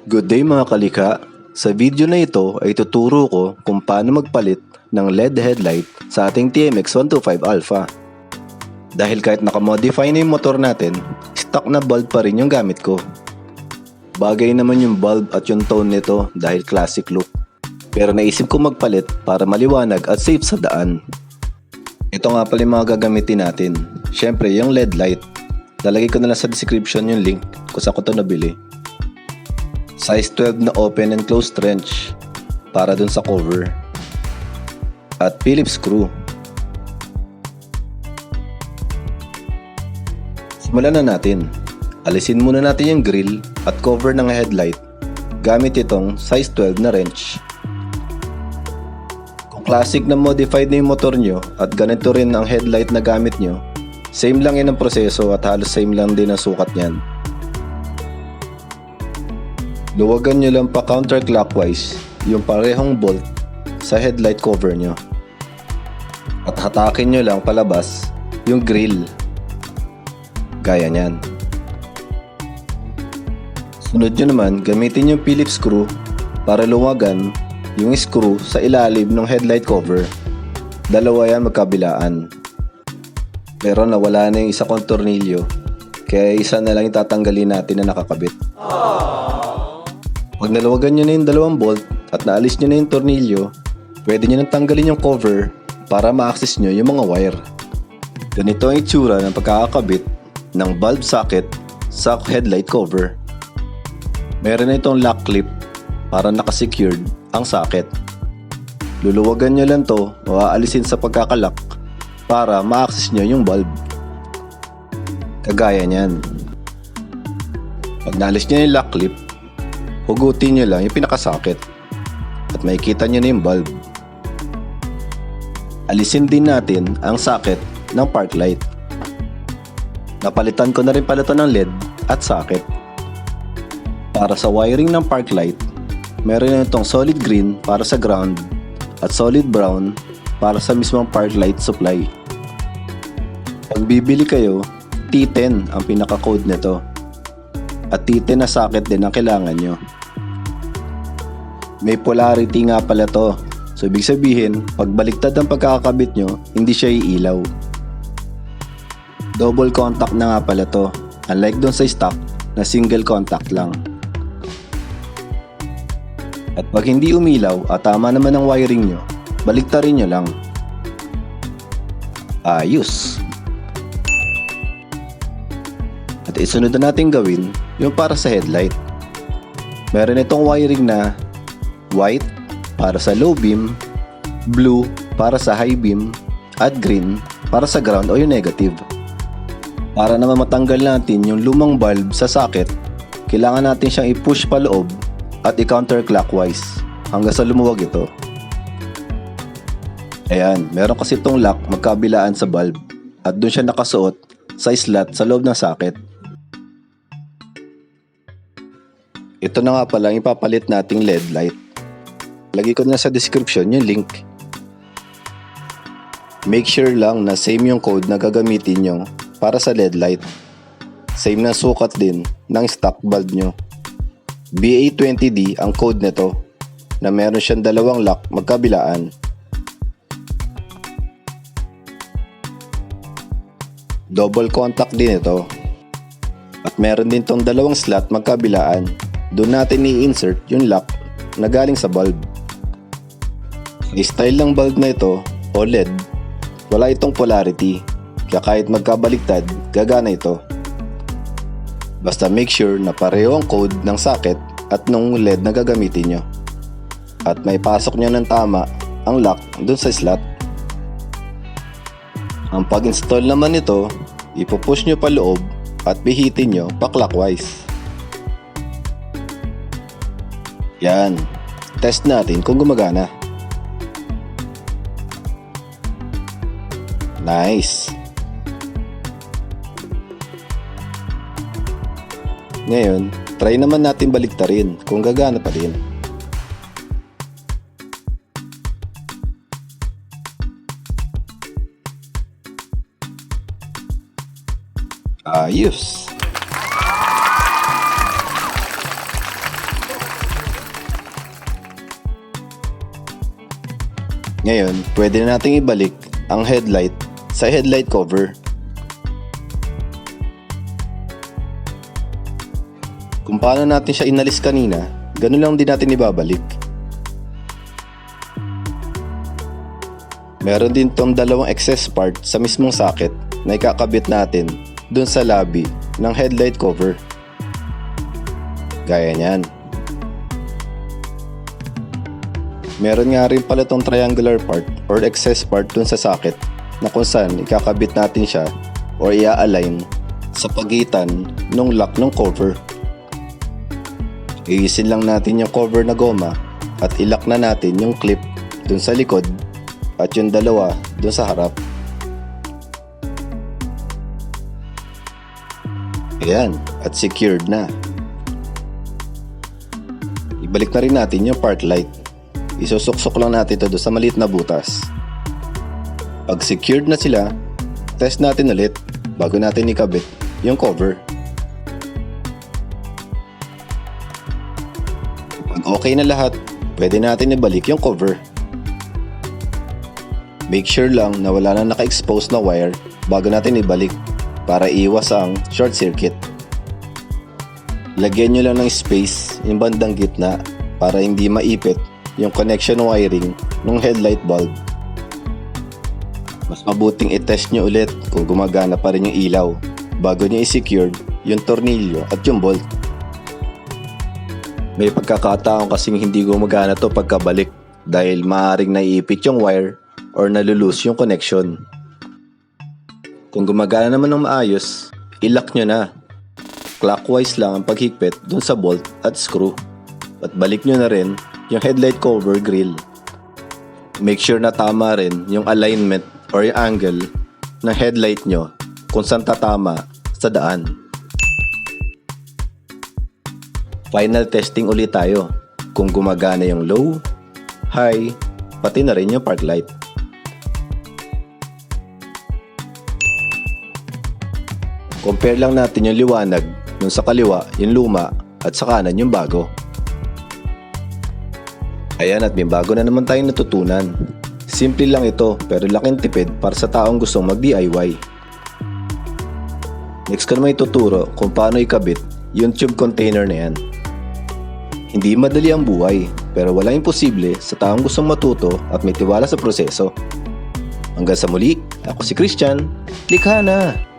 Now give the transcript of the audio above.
Good day mga kalika! Sa video na ito ay tuturo ko kung paano magpalit ng LED headlight sa ating TMX 125 Alpha. Dahil kahit nakamodify na yung motor natin, stock na bulb pa rin yung gamit ko. Bagay naman yung bulb at yung tone nito dahil classic look. Pero naisip ko magpalit para maliwanag at safe sa daan. Ito nga pala yung mga gagamitin natin. Syempre yung LED light. Lalagay ko na lang sa description yung link kung saan ko ito nabili. Size 12 na open and closed wrench para dun sa cover. At Phillips screw. Simulan na natin. Alisin muna natin yung grill at cover ng headlight gamit itong size 12 na wrench. Kung classic na modified na yung motor nyo at ganito rin ang headlight na gamit nyo, same lang yan ang proseso at halos same lang din ang sukat niyan. Luwagan nyo lang pa counterclockwise yung parehong bolt sa headlight cover nyo. At hatakin nyo lang palabas yung grill. Gaya nyan. Sunod nyo naman, gamitin yung Phillips screw para luwagan yung screw sa ilalim ng headlight cover. Dalawa yan magkabilaan. Pero nawala na yung isa kong tornilyo, kaya isa na lang itatanggalin natin na nakakabit. Pag naluwagan nyo na yung dalawang bolt at naalis nyo na yung tornilyo, pwede nyo nang tanggalin yung cover para ma-access nyo yung mga wire. Ganito ang itsura ng pagkakakabit ng bulb socket sa headlight cover. Meron na itong lock clip para nakasecured ang socket. Luluwagan nyo lang to o aalisin sa pagkakalock para ma-access nyo yung bulb. Kagaya nyan. Pag naalis nyo yung lock clip, hugutin nyo lang yung pinakasocket at makikita nyo na yung bulb. Alisin din natin ang socket ng park light. Napalitan ko na rin pala ito ng LED at socket. Para sa wiring ng park light, meron na itong solid green para sa ground at solid brown para sa mismong park light supply. Pag bibili kayo, T10 ang pinaka-code nito. At T10 na socket din ang kailangan nyo. May polarity nga pala to. So ibig sabihin, pag baliktad ang pagkakabit nyo, hindi siya iilaw. Double contact na nga pala to. Unlike doon sa stock na single contact lang. At pag hindi umilaw at tama naman ang wiring nyo, baliktarin nyo lang. Ayos! At isunod na natin gawin yung para sa headlight. Meron itong wiring na white para sa low beam, blue para sa high beam, at green para sa ground o yung negative. Para naman matanggal natin yung lumang bulb sa socket, kailangan natin siyang i-push pa loob at i-counterclockwise hanggang sa lumuwag ito. Ayan, meron kasi itong lock magkabilaan sa bulb at doon siya nakasuot sa slot sa loob ng socket. Ito na nga pala yung ipapalit nating LED light. Lagay ko na sa description yung link. Make sure lang na same yung code na gagamitin nyo para sa LED light. Same na sukat din ng stock bulb nyo. BA20D ang code nito na meron siyang dalawang lock magkabilaan. Double contact din ito. At meron din tong dalawang slot magkabilaan. Doon natin i-insert yung lock na galing sa bulb. Sa style ng bulb na ito o LED, wala itong polarity. Kaya kahit magkabaliktad, gagana ito. Basta make sure na pareho ang code ng socket at nung LED na gagamitin nyo. At may pasok nyo ng tama ang lock dun sa slot. Ang pag-install naman nito, ipupush nyo pa loob at pihitin nyo pa clockwise. Yan. Test natin kung gumagana. Nice. Ngayon, try naman natin baliktarin kung gagana pa rin. Ayos! Ngayon, pwede na nating ibalik ang headlight sa headlight cover. Kung paano natin siya inalis kanina, ganun lang din natin ibabalik. Meron din tong dalawang excess part sa mismong socket na ikakabit natin dun sa labi ng headlight cover. Gaya niyan. Meron nga rin pala tong triangular part or excess part dun sa socket na kung saan ikakabit natin siya or i-align sa pagitan ng lock ng cover. Iisin lang natin yung cover na goma at ilock na natin yung clip dun sa likod at yung dalawa dun sa harap. Ayan, at secured na. Ibalik na rin natin yung park light. Isusuksok lang natin ito doon sa maliit na butas. Pag secured na sila, test natin ulit bago natin ikabit yung cover. Pag okay na lahat, pwede natin ibalik yung cover. Make sure lang na wala na naka-expose na wire bago natin ibalik para iwas ang short circuit. Lagyan nyo lang ng space yung bandang gitna para hindi maipit yung connection wiring ng headlight bulb. Mas mabuting i-test nyo ulit kung gumagana pa rin yung ilaw bago nyo i-secure yung tornilyo at yung bolt. May pagkakataon kasing hindi gumagana to pagkabalik dahil maaaring naiipit yung wire or nalulose yung connection. Kung gumagana naman ng maayos, i-lock nyo na. Clockwise lang ang paghigpit dun sa bolt at screw. At balik nyo na rin yung headlight cover grill. Make sure na tama rin yung alignment or yung angle ng headlight nyo kung saan tatama sa daan. Final testing ulit tayo kung gumagana yung low, high, pati na rin yung park light. Compare lang natin yung liwanag nung sa kaliwa yung luma at sa kanan yung bago. Ayan, at may bago na naman tayong natutunan. Simple lang ito pero laking tipid para sa taong gustong mag-DIY. Next ko naman ituturo kung paano ikabit yung tube container na yan. Hindi madali ang buhay pero walang imposible sa taong gustong matuto at may tiwala sa proseso. Hanggang sa muli, ako si Christian. Likha na!